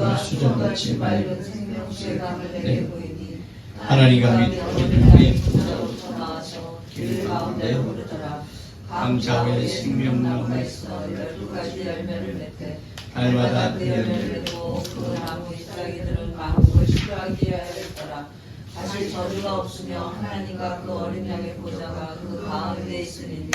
그가 수정같이 맑은 생명수의 강을 내게 보이니 하나님과 및 어린아이 부자로부터 나와서 길 가운데 흐르더라. 감자 위에 생명나무가 있어 12가지 열매를 맺되 달마다 그 열매를 맺고 그 나무 잎사귀들은 만국을 싫어하게 하였더라. 다시 저주가 없으며 하나님과 그 어린 양의 보좌가 그 가운데 있으니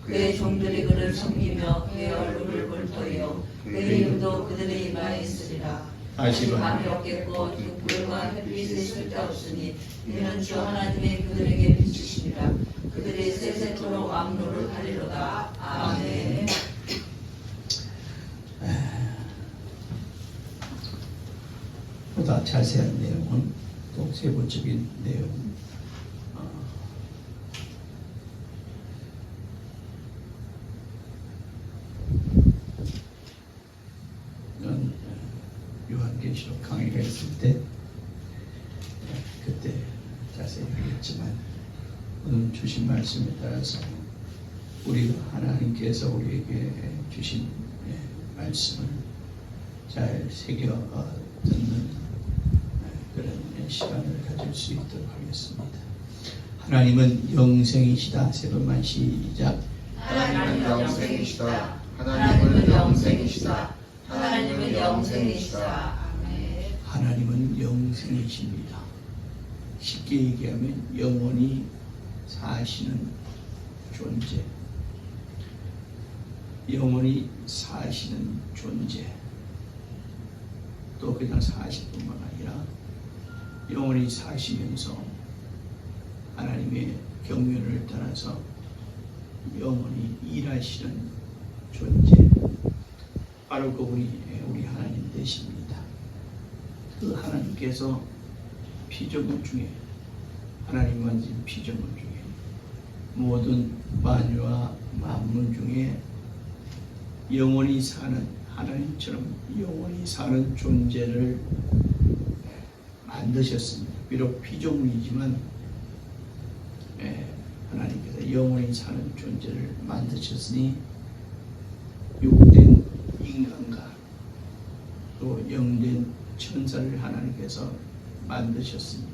그의 종들이 그를 섬기며 그의 얼굴을 볼터이요 그의 이름도 그들의 이마에 있으리라. 다시 밤이 없겠고 불과 햇빛이 쓸데없으니 이는 주 하나님의 그들에게 비추시니라. 그들이 세세토록 왕노를 하리로다. 아멘. 보다 자세한 내용은 또 세부적인 내용 요한계시록 강의가 있을 때 그때 자세히 하겠지만 오늘 주신 말씀에 따라서 우리가 하나님께서 우리에게 주신 말씀을 잘 새겨 듣는 그런 시간을 가질 수 있도록 하겠습니다. 하나님은 영생이시다. 세 번만 시작. 하나님은 영생이시다. 하나님은 영생이시다. 하나님은 영생이시다. 아멘. 하나님은 영생이십니다. 쉽게 얘기하면 영원히 사시는 존재. 영원히 사시는 존재. 또 그냥 사실 뿐만 아니라 영원히 사시면서 하나님의 경륜을 따라서 영원히 일하시는 존재. 바로 그분이 우리 하나님 되십니다. 그 하나님께서 피조물 중에 하나님 만진 피조물 중에 모든 만유와 만물 중에 영원히 사는 하나님처럼 영원히 사는 존재를 만드셨습니다. 비록 피조물이지만 하나님께서 영원히 사는 존재를 만드셨으니 육된 인간과 또 영된 천사를 하나님께서 만드셨습니다.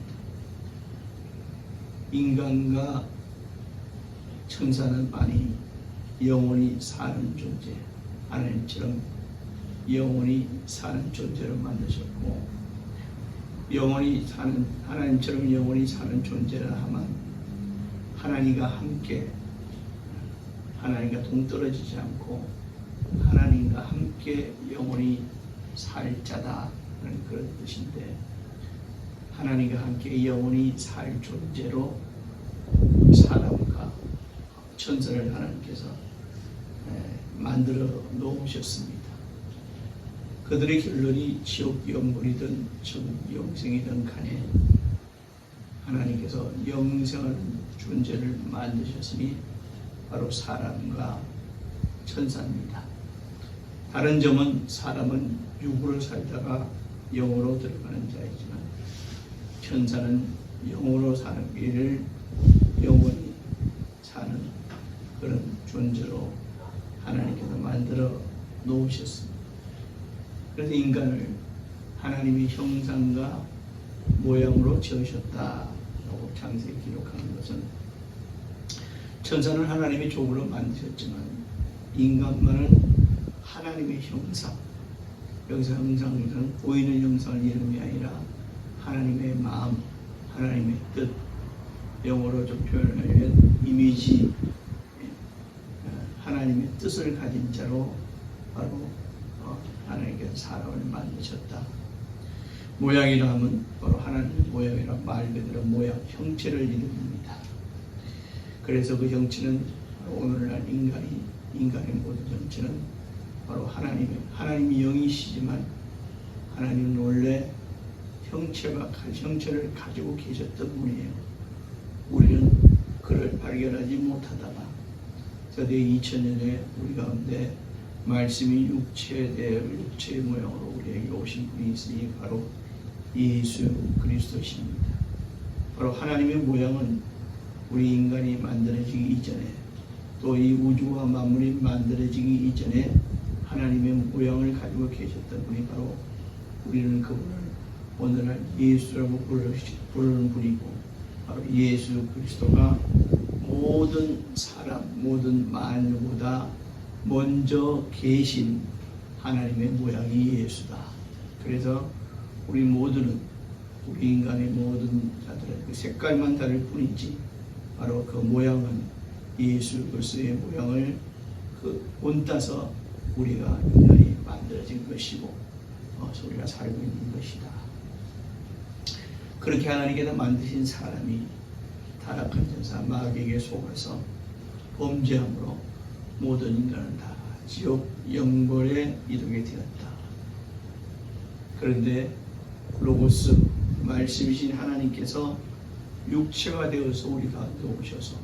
인간과 천사는 많이 영원히 사는 존재, 하나님처럼 영원히 사는 존재로 만드셨고, 영원히 사는 하나님처럼 영원히 사는 존재라 하면 하나님과 함께, 하나님과 동떨어지지 않고 하나님과 함께 영원히 살 자다는 그런 뜻인데, 하나님과 함께 영원히 살 존재로 사람과 천사를 하나님께서 만들어 놓으셨습니다. 그들의 결론이 지옥 영물이든 천국 영생이든 간에 하나님께서 영생하는 존재를 만드셨으니 바로 사람과 천사입니다. 다른 점은 사람은 육으로 살다가 영으로 들어가는 자이지만 천사는 영으로 사는 길을 영원히 사는 그런 존재로 하나님께서 만들어 놓으셨습니다. 그래서 인간을 하나님의 형상과 모양으로 지으셨다라고 창세기 기록하는 것은, 천사는 하나님의 종으로 만드셨지만 인간만은 하나님의 형상, 여기서 형상은 보이는 형상을 이름이 아니라 하나님의 마음, 하나님의 뜻, 영어로 좀 표현하면 이미지, 하나님의 뜻을 가진 자로 바로 하나님께서 사람을 만드셨다. 모양이라 하면 바로 하나님의 모양이라 말 그대로 모양, 형체를 이룹니다. 그래서 그 형체는 오늘날 인간의 모든 형체는 바로 하나님이 영이시지만 하나님은 원래 형체를 가지고 계셨던 분이에요. 우리는 그를 발견하지 못하다가 저대 2000년에 우리 가운데 말씀이 육체의 모양으로 우리에게 오신 분이 있으니 바로 예수 그리스도십니다. 바로 하나님의 모양은 우리 인간이 만들어지기 이전에, 또 이 우주와 만물이 만들어지기 이전에 하나님의 모양을 가지고 계셨던 분이 바로 우리는 그분을 오늘날 예수라고 부르는 분이고, 바로 예수 그리스도가 모든 사람, 모든 만유보다 먼저 계신 하나님의 모양이 예수다. 그래서 우리 모두는, 우리 인간의 모든 자들은 그 색깔만 다를 뿐이지, 바로 그 모양은 예수 그리스도의 모양을 본따서 우리가 인간이 만들어진 것이고, 우리가 살고 있는 것이다. 그렇게 하나님께서 만드신 사람이 타락한 전사 마귀에게 속아서 범죄함으로 모든 인간은 다 지옥 영벌에 이르게 되었다. 그런데 로고스 말씀이신 하나님께서 육체가 되어서 우리 가운데 오셔서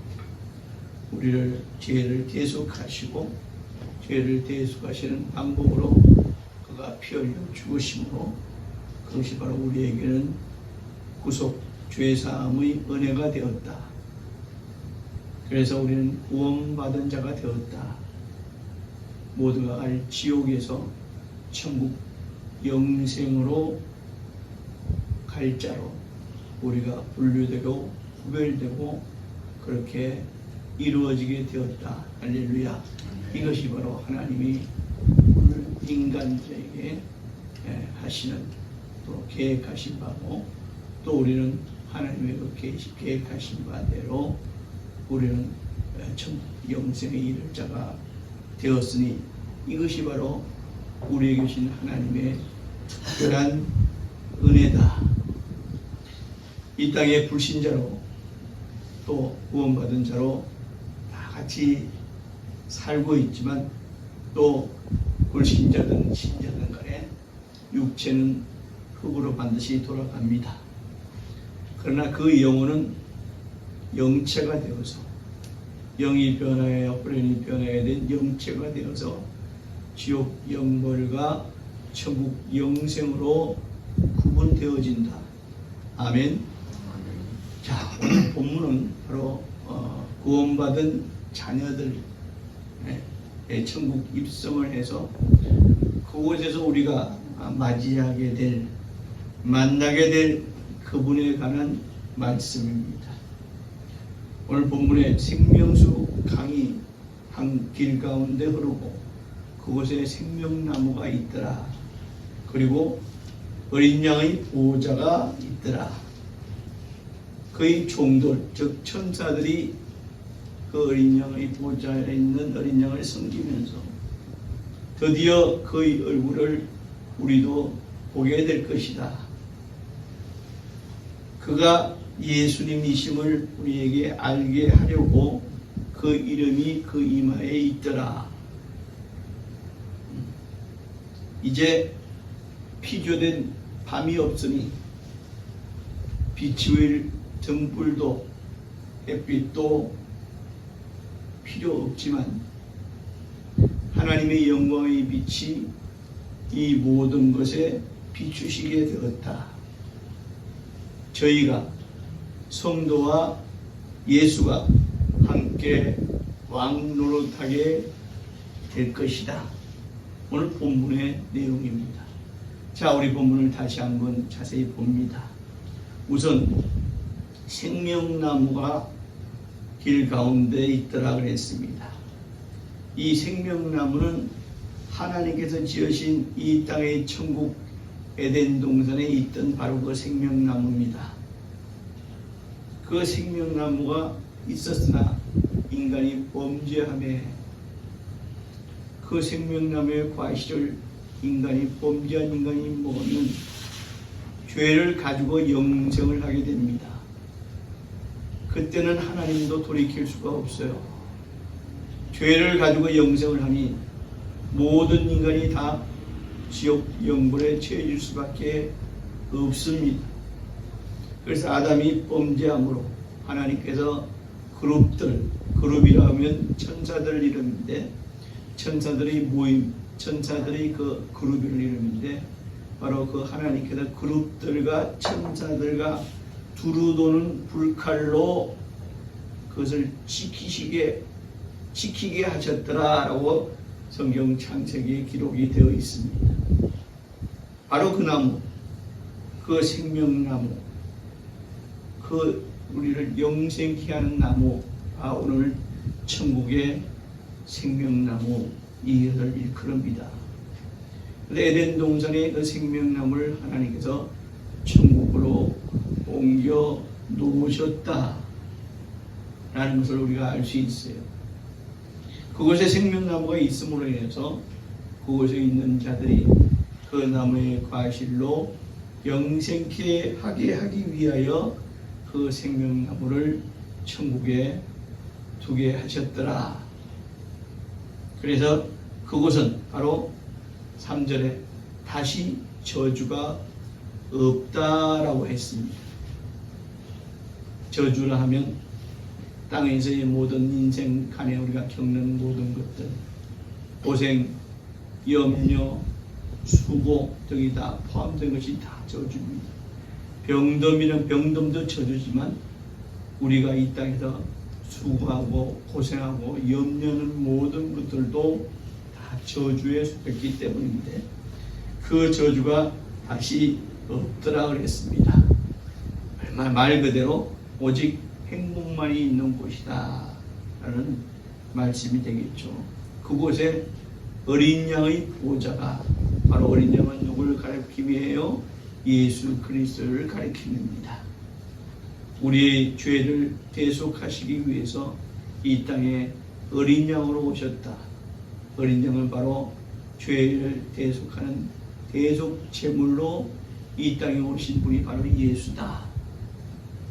우리를 죄를 대속하시고, 죄를 대속하시는 방법으로 그가 피 흘려 죽으심으로, 그것이 바로 우리에게는 구속 죄사함의 은혜가 되었다. 그래서 우리는 구원받은 자가 되었다. 모두가 갈 지옥에서 천국 영생으로 갈 자로 우리가 분류되고 구별되고 그렇게 이루어지게 되었다. 할렐루야. 이것이 바로 하나님이 오늘 인간들에게 하시는, 또 계획하신 바고, 또 우리는 하나님의 그 계획하신 바대로 우리는 천국 영생에 이를 자가 되었으니, 이것이 바로 우리에게 주신 하나님의 특별한 은혜다. 이 땅의 불신자로 또 구원받은 자로 다 같이 살고 있지만, 또 불신자든 신자든 간에 육체는 흙으로 반드시 돌아갑니다. 그러나 그 영혼은 영체가 되어서, 영이 변화하여 불행이 변화해야 된 영체가 되어서 지옥 영벌과 천국 영생으로 구분되어진다. 아멘. 자, 오늘 본문은 바로 구원받은 자녀들의 천국 입성을 해서 그곳에서 우리가 맞이하게 될, 만나게 될 그분에 관한 말씀입니다. 오늘 본문에 생명수 강이 한 길 가운데 흐르고 그곳에 생명나무가 있더라. 그리고 어린 양의 보호자가 있더라. 그의 종들, 즉 천사들이 그 어린 양의 보호자에 있는 어린 양을 섬기면서 드디어 그의 얼굴을 우리도 보게 될 것이다. 그가 예수님이심을 우리에게 알게 하려고 그 이름이 그 이마에 있더라. 이제 피조된 밤이 없으니 빛이 올 등불도 햇빛도 필요 없지만 하나님의 영광의 빛이 이 모든 것에 비추시게 되었다. 저희가 성도와 예수가 함께 왕 노릇하게 될 것이다. 오늘 본문의 내용입니다. 자, 우리 본문을 다시 한번 자세히 봅니다. 우선 생명나무가 길 가운데 있더라 그랬습니다. 이 생명나무는 하나님께서 지으신 이 땅의 천국 에덴 동산에 있던 바로 그 생명나무입니다. 그 생명나무가 있었으나 인간이 범죄함에 그 생명나무의 과실을 인간이 범죄한 인간이 먹으면 죄를 가지고 영생을 하게 됩니다. 그때는 하나님도 돌이킬 수가 없어요. 죄를 가지고 영생을 하니 모든 인간이 다 지옥 영벌에 처해질 수밖에 없습니다. 그래서 아담이 범죄함으로 하나님께서 그룹이라 하면 천사들 이름인데, 천사들의 모임, 천사들의 그 그룹을 이름인데, 바로 그 하나님께서 그룹들과 천사들과 두루 도는 불칼로 그것을 지키게 하셨더라라고 성경 창세기에 기록이 되어 있습니다. 바로 그 나무, 그 생명나무, 그 우리를 영생케 하는 나무가 오늘 천국의 생명나무 이것을 일컬습니다. 에덴 동산의 그 생명나무를 하나님께서 천국으로 옮겨 놓으셨다 라는 것을 우리가 알 수 있어요. 그곳에 생명나무가 있음으로 인해서 그곳에 있는 자들이 그 나무의 과실로 영생케 하게 하기 위하여 그 생명나무를 천국에 두게 하셨더라. 그래서 그곳은 바로 3절에 다시 저주가 없다라고 했습니다. 저주라 하면 땅에서의 모든 인생 간에 우리가 겪는 모든 것들, 고생, 염려, 수고 등이 다 포함된 것이 다 저주입니다. 병듦이란 병듦도 저주지만 우리가 이 땅에서 수고하고 고생하고 염려하는 모든 것들도 다 저주에 속했기 때문인데 그 저주가 다시 없더라 그랬습니다. 말 그대로 오직 행복만이 있는 곳이다 라는 말씀이 되겠죠. 그곳에 어린 양의 보호자가, 바로 어린 양은 누구를 가리킴이에요? 예수 그리스도를 가리킵니다. 우리의 죄를 대속하시기 위해서 이 땅에 어린 양으로 오셨다. 어린 양은 바로 죄를 대속하는 대속 제물로 이 땅에 오신 분이 바로 예수다.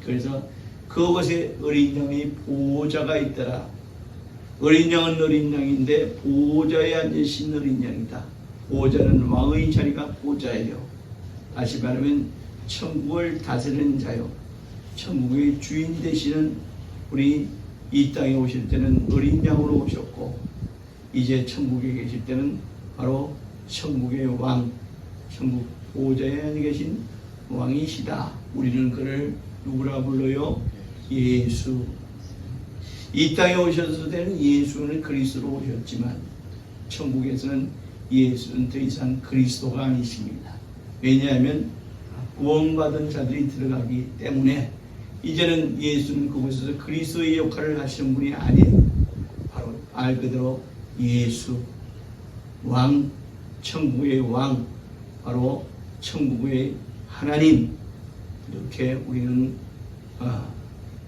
그래서 그곳에 어린 양의 보호자가 있더라. 어린 양은 어린 양인데 보호자에 앉으신 어린 양이다. 보호자는 왕의 자리가 보호자예요. 다시 말하면 천국을 다스리는 자요, 천국의 주인 되시는 우리 이 땅에 오실 때는 어린 양으로 오셨고 이제 천국에 계실 때는 바로 천국의 왕, 천국 보호자에 앉아 계신 왕이시다. 우리는 그를 누구라 불러요? 예수. 이 땅에 오셔서 되는 예수는 그리스도로 오셨지만 천국에서는 예수는 더 이상 그리스도가 아니십니다. 왜냐하면 구원받은 자들이 들어가기 때문에 이제는 예수는 그곳에서 그리스도의 역할을 하시는 분이 아니에요. 바로 말 그대로 예수, 왕, 천국의 왕, 바로 천국의 하나님. 이렇게 우리는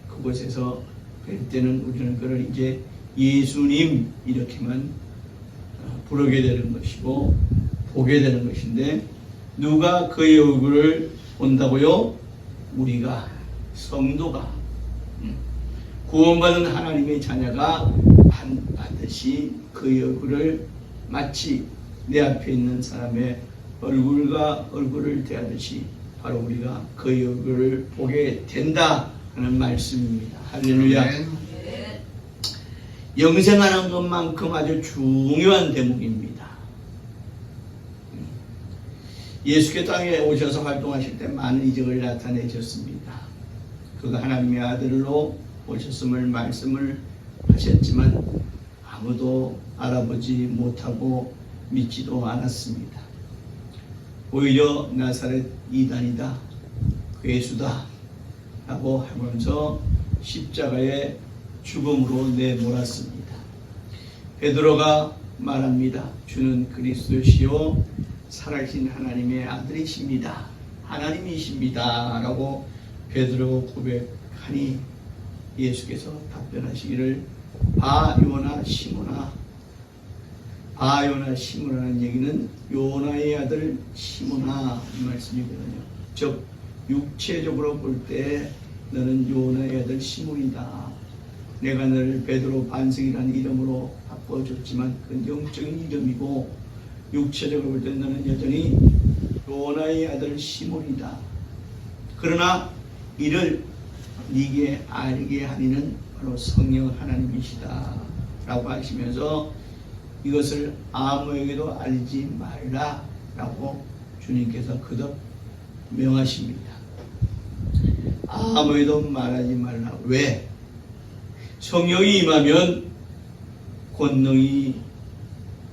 그곳에서 뵐 때는 우리는 그를 이제 예수님 이렇게만 부르게 되는 것이고 보게 되는 것인데, 누가 그의 얼굴을 본다고요? 우리가, 성도가, 구원받은 하나님의 자녀가 반드시 그의 얼굴을 마치 내 앞에 있는 사람의 얼굴과 얼굴을 대하듯이 바로 우리가 그의 얼굴을 보게 된다 하는 말씀입니다. 할렐루야. 영생하는 것만큼 아주 중요한 대목입니다. 예수께서 땅에 오셔서 활동하실 때 많은 이적을 나타내셨습니다. 그가 하나님의 아들로 오셨음을 말씀을 하셨지만 아무도 알아보지 못하고 믿지도 않았습니다. 오히려 나사렛 이단이다, 괴수다 라고 하면서 십자가의 죽음으로 내몰았습니다. 베드로가 말합니다. 주는 그리스도시요 살아계신 하나님의 아들이십니다. 하나님이십니다 라고 베드로가 고백하니 예수께서 답변하시기를 바요나 시몬아. 바요나 시몬이라는 얘기는 요나의 아들 시몬아 이 말씀이거든요. 즉 육체적으로 볼 때 너는 요나의 아들 시몬이다. 내가 너를 베드로 반석이라는 이름으로 바꿔줬지만 그건 영적인 이름이고 육체적으로 볼 때 너는 여전히 요나의 아들 시몬이다. 그러나 이를 네게 알게 하니는 바로 성령 하나님이시다 라고 하시면서 이것을 아무에게도 알지 말라 라고 주님께서 거듭 명하십니다. 아무에도 말하지 말라. 왜? 성령이 임하면 권능이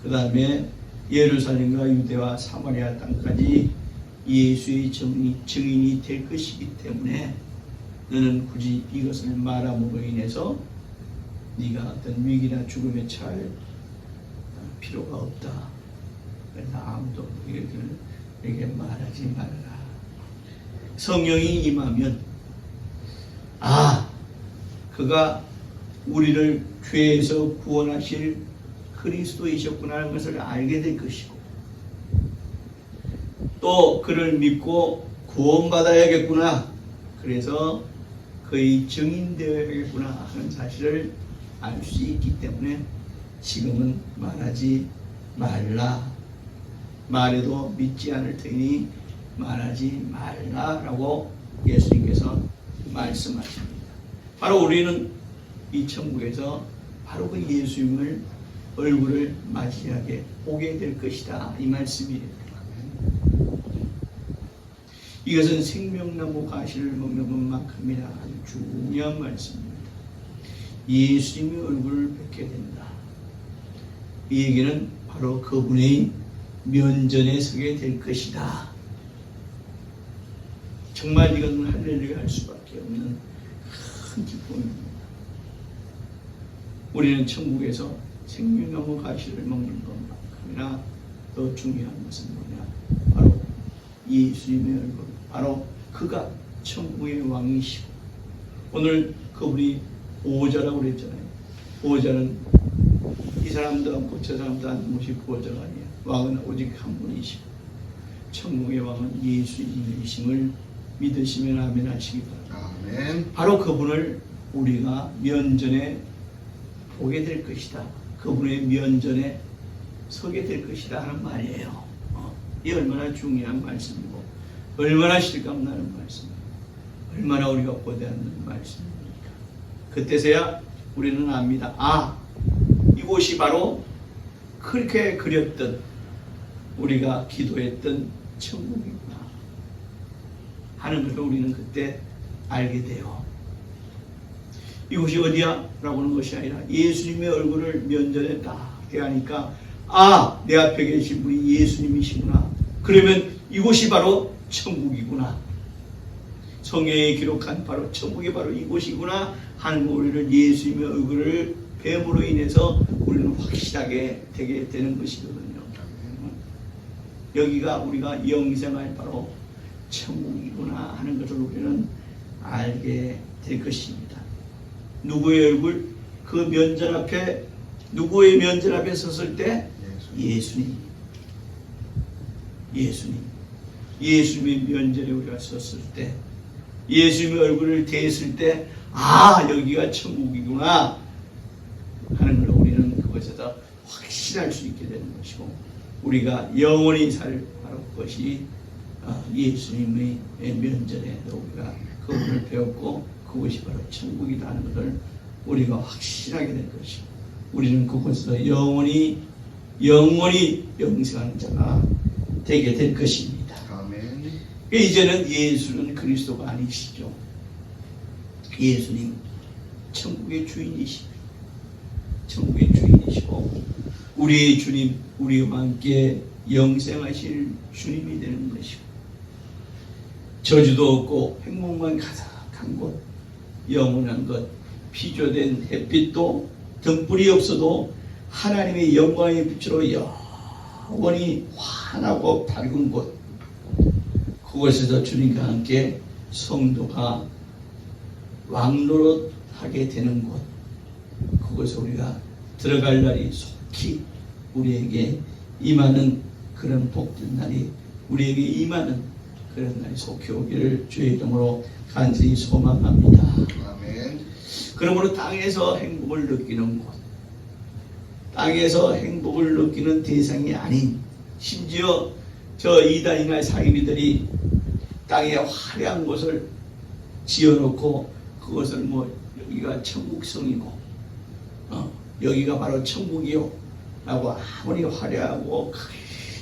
그 다음에 예루살렘과 유대와 사마리아 땅까지 예수의 증인이 될 것이기 때문에 너는 굳이 이것을 말함으로 인해서 네가 어떤 위기나 죽음에 처할 필요가 없다. 그래서 아무도 너에게 말하지 말라. 성령이 임하면 그가 우리를 죄에서 구원하실 그리스도이셨구나 하는 것을 알게 될 것이고, 또 그를 믿고 구원받아야겠구나, 그래서 그의 증인되어야겠구나 하는 사실을 알 수 있기 때문에 지금은 말하지 말라. 말해도 믿지 않을 테니 말하지 말라라고 예수님께서 말씀하십니다. 바로 우리는 이 천국에서 바로 그 예수님을 얼굴을 맞이하게 오게 될 것이다, 이 말씀이에요. 이것은 생명나무 가시를 먹는 것만큼이나 아주 중요한 말씀입니다. 예수님의 얼굴을 뵙게 된다. 이 얘기는 바로 그분의 면전에 서게 될 것이다. 정말 이건 할렐루야 할 수밖에 없는 큰 기쁨입니다. 우리는 천국에서 생명나무 가시를 먹는 것만큼이나 더 중요한 것은 뭐냐? 바로 예수님의 얼굴, 바로 그가 천국의 왕이시고, 오늘 그분이 보호자라고 그랬잖아요. 보호자는 이 사람도 않고 저 사람도 안 것이 보호자가 아니에요. 왕은 오직 한 분이시고 천국의 왕은 예수님이심을 믿으시면 아멘 하시기 바랍니다. 아멘. 바로 그분을 우리가 면전에 보게 될 것이다. 그분의 면전에 서게 될 것이다 하는 말이에요. 이 얼마나 중요한 말씀이고 얼마나 실감나는 말씀이고 얼마나 우리가 고대하는 말씀입니까? 그때서야 우리는 압니다. 이곳이 바로 그렇게 그렸던 우리가 기도했던 천국이구나 하는 것을 우리는 그때 알게 돼요. 이곳이 어디야? 라고 하는 것이 아니라 예수님의 얼굴을 면전에 딱 대하니까 내 앞에 계신 분이 예수님이시구나. 그러면 이곳이 바로 천국이구나. 성경에 기록한 바로 천국이 바로 이곳이구나 하는 우리를 예수님의 얼굴을 뱀으로 인해서 우리는 확실하게 되게 되는 것이거든요. 여기가 우리가 영생할 바로 천국이구나 하는 것을 우리는 알게 될 것입니다. 누구의 얼굴? 그 면전 앞에, 누구의 면전 앞에 섰을 때? 예수님. 예수님의 면전에 우리가 섰을 때, 예수님의 얼굴을 대했을 때, 여기가 천국이구나 하는 걸 우리는 그것에서 확신할 수 있게 되는 것이고, 우리가 영원히 살 바로 그것이 예수님의 면전에 우리가 그분을 배웠고 그것이 바로 천국이다 하는 것을 우리가 확실하게 될 것이고, 우리는 그곳에서 영원히 영생하는 자가 되게 될 것입니다. 아멘. 이제는 예수는 그리스도가 아니시죠. 예수님 천국의 주인이시고 우리의 주님, 우리와 함께 영생하실 주님이 되는 것이고, 저주도 없고 행복만 가득한 곳, 영원한 것, 피조된 햇빛도 등불이 없어도 하나님의 영광의 빛으로 영원히 환하고 밝은 곳, 그곳에서 주님과 함께 성도가 왕노릇하게 되는 곳, 그곳에 우리가 들어갈 날이 속히 우리에게 임하는 그런 복된 날이 우리에게 임하는 그런 날이 속히 오기를 주의 이름으로 간절히 소망합니다. 아멘. 그러므로 땅에서 행복을 느끼는 곳, 땅에서 행복을 느끼는 대상이 아닌, 심지어 저 이단이나 사이비들이 땅에 화려한 곳을 지어놓고 그것을 여기가 천국성이고 여기가 바로 천국이요 라고 아무리 화려하고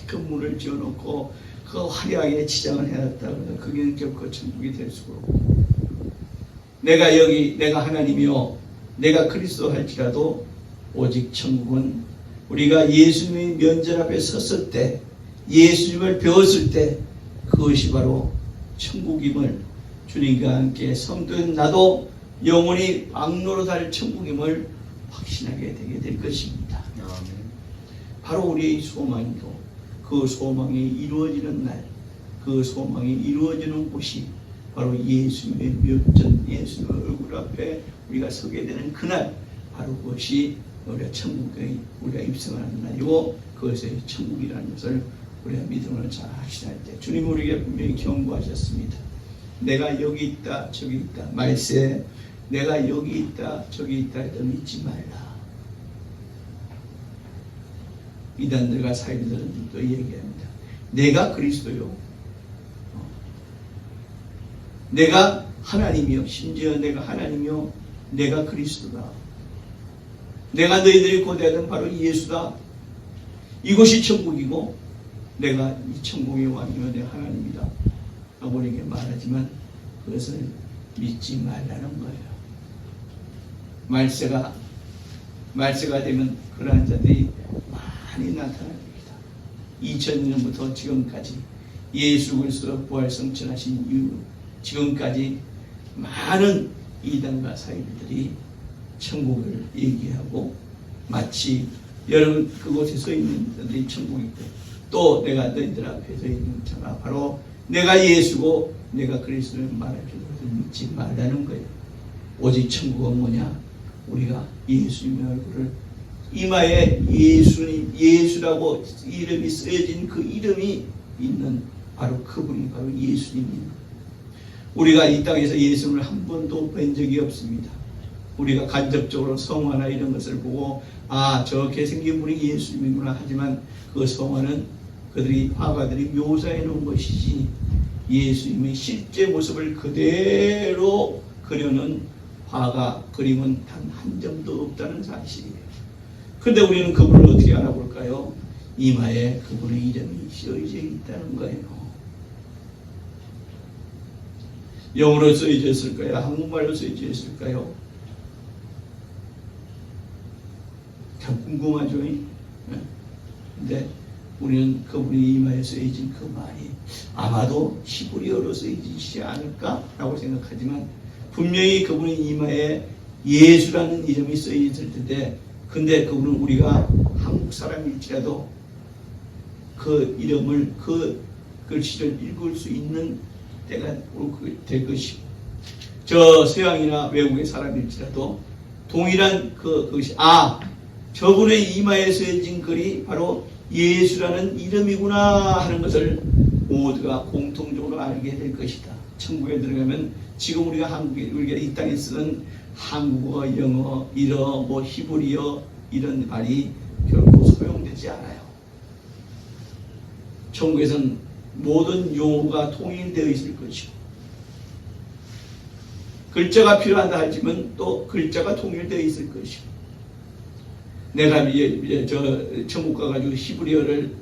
큰 문을 지어놓고 그 화려하게 치장을 해놨다고 해서 그게 결코 천국이 될 수가 없고, 내가 하나님이요 내가 그리스도 할지라도 오직 천국은 우리가 예수님의 면전 앞에 섰을 때, 예수님을 배웠을 때 그것이 바로 천국임을 주님과 함께 성도인 나도 영원히 왕노로 살 천국임을 확신하게 되게 될 것입니다. 아멘. 바로 우리의 소망이고 그 소망이 이루어지는 날, 그 소망이 이루어지는 곳이 바로 예수님의 묘전, 예수님의 얼굴 앞에 우리가 서게 되는 그날, 바로 그것이 우리가 천국에 우리가 입성하는 날이고 그것이 천국이라는 것을 우리가 믿음을 잘 확신할 때 주님 우리에게 분명히 경고하셨습니다. 내가 여기 있다 저기 있다 말세 내가 여기 있다 저기 있다 해도 믿지 말라. 이단들과 사이비들은 또 얘기합니다. 내가 그리스도요, 내가 하나님이요, 심지어 내가 하나님이요, 내가 그리스도다, 내가 너희들이 고대하던 바로 예수다, 이것이 천국이고 내가 이 천국의 왕이요 내 하나님이다 라고 우리에게 말하지만 그것을 믿지 말라는 거예요. 말세가 되면 그러한 자들이 많이 나타납니다. 2000년부터 지금까지 예수 그리스도 부활성천하신 이후 지금까지 많은 이단과 사이비들이 천국을 얘기하고 마치 여러분 그곳에 서 있는 자들이 천국이고 또 내가 너희들 앞에 서 있는 자가 바로 내가 예수고 내가 그리스도를 말할 줄 믿지 말라는 거예요. 오직 천국은 뭐냐? 우리가 예수님의 얼굴을 이마에 예수라고 이름이 쓰여진 그 이름이 있는 바로 그분이 바로 예수님입니다. 우리가 이 땅에서 예수님을 한 번도 뵌 적이 없습니다. 우리가 간접적으로 성화나 이런 것을 보고 저렇게 생긴 분이 예수님이구나 하지만 그 성화는 그들이 화가들이 묘사해 놓은 것이지 예수님의 실제 모습을 그대로 그려놓은 화가 그림은 단 한 점도 없다는 사실이에요. 그런데 우리는 그분을 어떻게 알아볼까요? 이마에 그분의 이름이 쓰여져 있다는 거예요. 영어로 쓰여져 있을까요? 한국말로 쓰여져 있을까요? 참 궁금하죠? 근데 우리는 그분이 이마에 쓰여진 그 말이 아마도 히브리어로 쓰여지지 않을까라고 생각하지만 분명히 그분의 이마에 예수라는 이름이 쓰여있을 텐데 근데 그분은 우리가 한국 사람일지라도 그 이름을 그 글씨를 읽을 수 있는 때가 될 것이고 저 서양이나 외국의 사람일지라도 동일한 그것이 저분의 이마에 쓰여진 글이 바로 예수라는 이름이구나 하는 것을 모두가 공통적으로 알게 될 것이다. 천국에 들어가면 지금 우리가 이 땅에 쓰는 한국어, 영어, 일어, 히브리어 이런 말이 결코 소용되지 않아요. 천국에서는 모든 용어가 통일되어 있을 것이고 글자가 필요하다 하지만 또 글자가 통일되어 있을 것이고 내가 천국 가가지고 히브리어를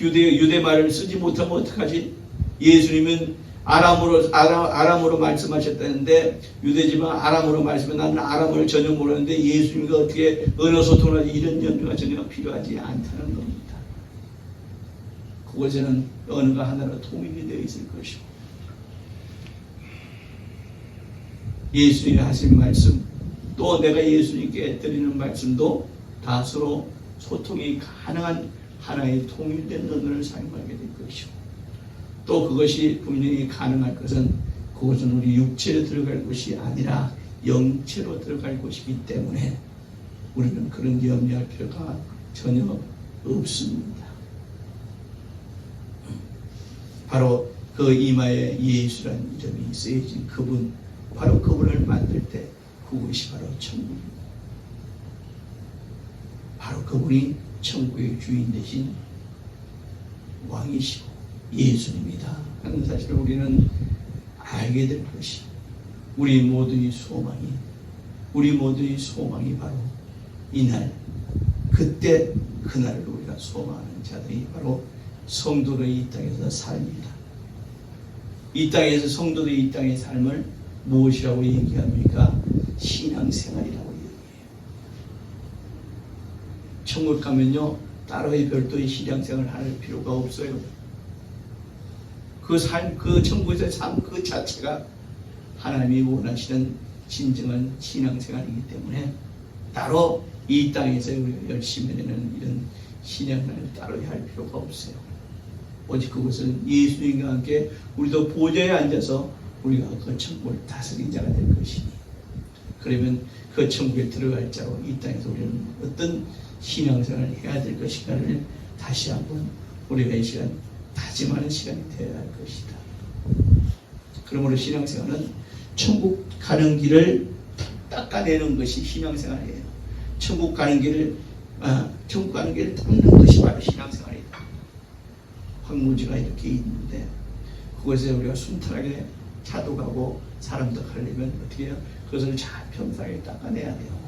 유대 말을 쓰지 못하면 어떡하지? 예수님은 아람으로 말씀하셨다는데 유대지만 아람으로 말씀해 나는 아람어를 전혀 모르는데 예수님과 어떻게 언어 소통하지 이런 연구가 전혀 필요하지 않다는 겁니다. 그곳에는 언어가 하나로 통일이 되어 있을 것이고 예수님이 하신 말씀 또 내가 예수님께 드리는 말씀도 다 서로 소통이 가능한 하나의 통일된 언어를 사용하게 될 것이고 또 그것이 분명히 가능할 것은 그것은 우리 육체로 들어갈 것이 아니라 영체로 들어갈 것이기 때문에 우리는 그런 염려할 필요가 전혀 없습니다. 바로 그 이마에 예수라는 이름이 쓰여진 그분 바로 그분을 만들 때 그것이 바로 천국입니다. 바로 그분이 천국의 주인 되신 왕이시고 예수님이다 하는 사실을 우리는 알게 될 것이 우리 모두의 소망이 바로 이날 그때 그날을 우리가 소망하는 자들이 바로 성도들의 이 땅에서 삶입니다. 이 땅에서 성도들의 이 땅의 삶을 무엇이라고 얘기합니까? 신앙생활이라고 얘기해요. 천국 가면요 따로의 별도의 신앙생활을 할 필요가 없어요. 그 삶, 그 천국에서의 삶 그 자체가 하나님이 원하시는 진정한 신앙생활이기 때문에 따로 이 땅에서 우리가 열심히 하는 이런 신앙생활을 따로 할 필요가 없어요. 오직 그것은 예수님과 함께 우리도 보좌에 앉아서 우리가 그 천국을 다스린 자가 될 것이니, 그러면 그 천국에 들어갈 자로 이 땅에서 우리는 어떤 신앙생활을 해야 될 것인가를 다시 한번 우리가 이 시간 다짐하는 시간이 되어야 할 것이다. 그러므로 신앙생활은 천국 가는 길을 닦아내는 것이 신앙생활이에요. 천국 가는 길을 닦는 것이 바로 신앙생활이다. 황무지가 이렇게 있는데 그것에 우리가 순탄하게 차도 가고 사람도 가려면 어떻게 해요? 그것을 잘 평상하게 닦아내야 돼요.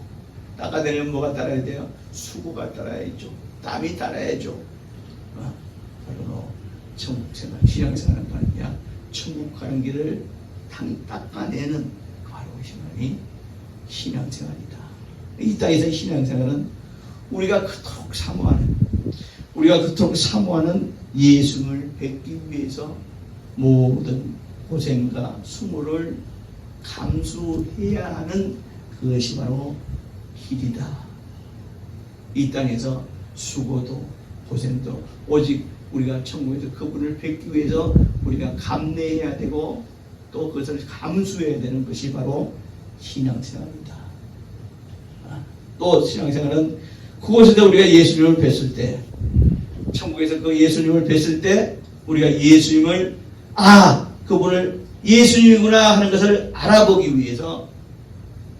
닦아내려면 뭐가 따라야 돼요? 수고가 따라야죠. 땀이 따라야죠. 바로 천국생활, 신앙생활은 말이야. 천국 가는 길을 닦아내는 바로 신앙이 신앙생활이다. 이 땅에서의 신앙생활은 우리가 그토록 사모하는 예수를 뵙기 위해서 모든 고생과 수모를 감수해야 하는 그것이 바로 길이다. 이 땅에서 수고도 고생도 오직 우리가 천국에서 그분을 뵙기 위해서 우리가 감내해야 되고 또 그것을 감수해야 되는 것이 바로 신앙생활이다. 또 신앙생활은 그곳에서 우리가 예수님을 뵀을 때, 천국에서 그 예수님을 뵀을 때 우리가 예수님을 그분을 예수님이구나 하는 것을 알아보기 위해서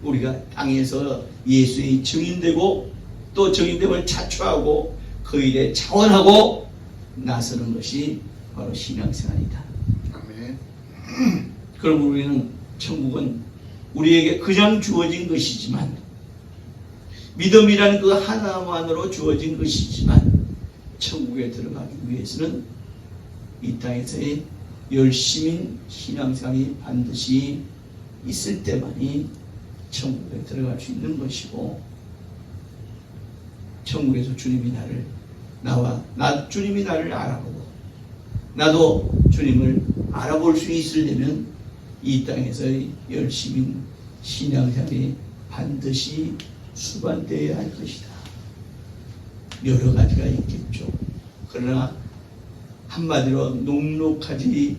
우리가 땅에서 예수의 증인되고 또 증인됨을 자초하고 그 일에 자원하고 나서는 것이 바로 신앙생활이다. 아멘. 그럼 우리는 천국은 우리에게 그냥 주어진 것이지만, 믿음이라는 그 하나만으로 주어진 것이지만, 천국에 들어가기 위해서는 이 땅에서의 열심인 신앙생활이 반드시 있을 때만이 천국에 들어갈 수 있는 것이고, 천국에서 주님이 주님이 나를 알아보고 나도 주님을 알아볼 수 있으려면 이 땅에서의 열심인 신앙생활이 반드시 수반되어야 할 것이다. 여러 가지가 있겠죠. 그러나 한마디로 녹록하지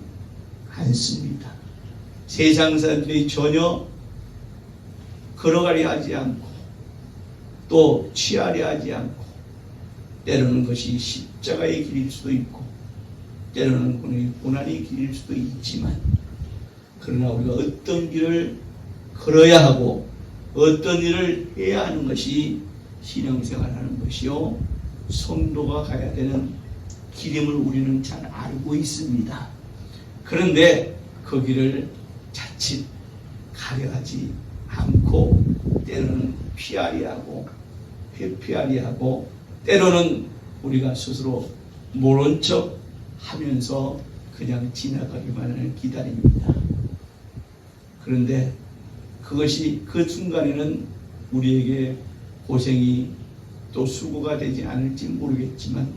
않습니다. 세상 사람들이 전혀 걸어가려 하지 않고 또 취하려 하지 않고, 때로는 그것이 십자가의 길일 수도 있고 때로는 고난의 길일 수도 있지만, 그러나 우리가 어떤 길을 걸어야 하고 어떤 일을 해야 하는 것이 신앙생활하는 것이요, 성도가 가야 되는 길임을 우리는 잘 알고 있습니다. 그런데 그 길을 자칫 가려 하지 않고 때로는 피하려 하고 회피하려 하고 때로는 우리가 스스로 모른 척 하면서 그냥 지나가기만을 기다립니다. 그런데 그것이 그 순간에는 우리에게 고생이 또 수고가 되지 않을지 모르겠지만,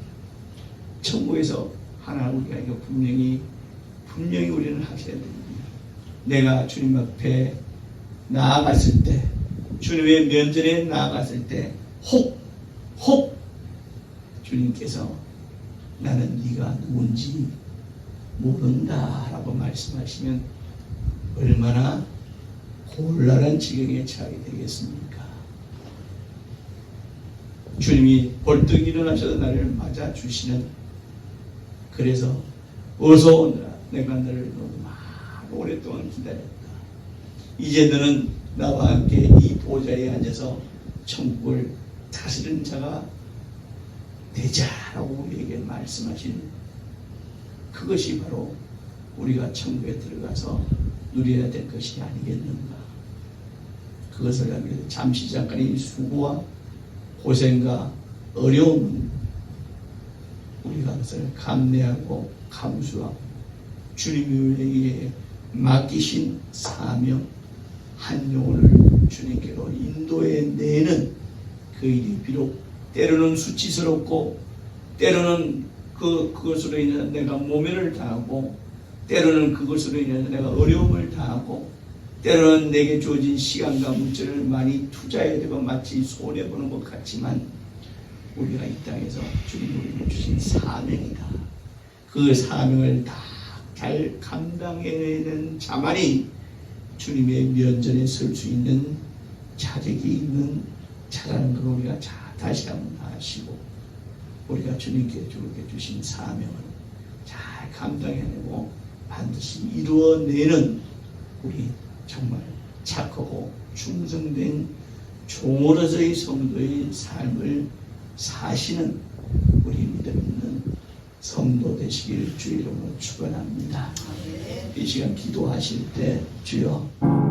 천국에서 하나 우리가 이거 분명히 우리는 하셔야 됩니다. 내가 주님 앞에 나아갔을 때, 주님의 면전에 나아갔을 때 혹 주님께서 나는 네가 누군지 모른다 라고 말씀하시면 얼마나 곤란한 지경에 처하게 되겠습니까? 주님이 벌떡 일어나셔서 나를 맞아주시는, 그래서 어서 오너라, 내가 너를 너무 오랫동안 기다렸다. 이제 너는 나와 함께 이 보좌에 앉아서 천국을 다스리는 자가 되자라고 우리에게 말씀하신 그것이 바로 우리가 천국에 들어가서 누려야 될 것이 아니겠는가. 그것을 하기 위해서 잠시 잠깐의 수고와 고생과 어려움은 우리가 그것을 감내하고 감수하고 주님이 우리에게 맡기신 사명 한 영혼을 주님께로 인도해내는 그 일이 비록 때로는 수치스럽고 때로는 그것으로 인해 내가 모면을 당하고 때로는 그것으로 인해서 내가 어려움을 당하고 때로는 내게 주어진 시간과 물질을 많이 투자해야 되고 마치 손해보는 것 같지만 우리가 이 땅에서 주님이 우리에게 주신 사명이다. 그 사명을 다 잘 감당해내는 자만이 주님의 면전에 설 수 있는 자격이 있는 자라는 걸 우리가 다시 한번 아시고 우리가 주님께 주신 사명을 잘 감당해내고 반드시 이루어내는 우리 정말 착하고 충성된 종으로서의 성도의 삶을 사시는 우리 믿음 있는 성도 되시길 주의 이름으로 축원합니다. 이 시간 기도하실 때 주여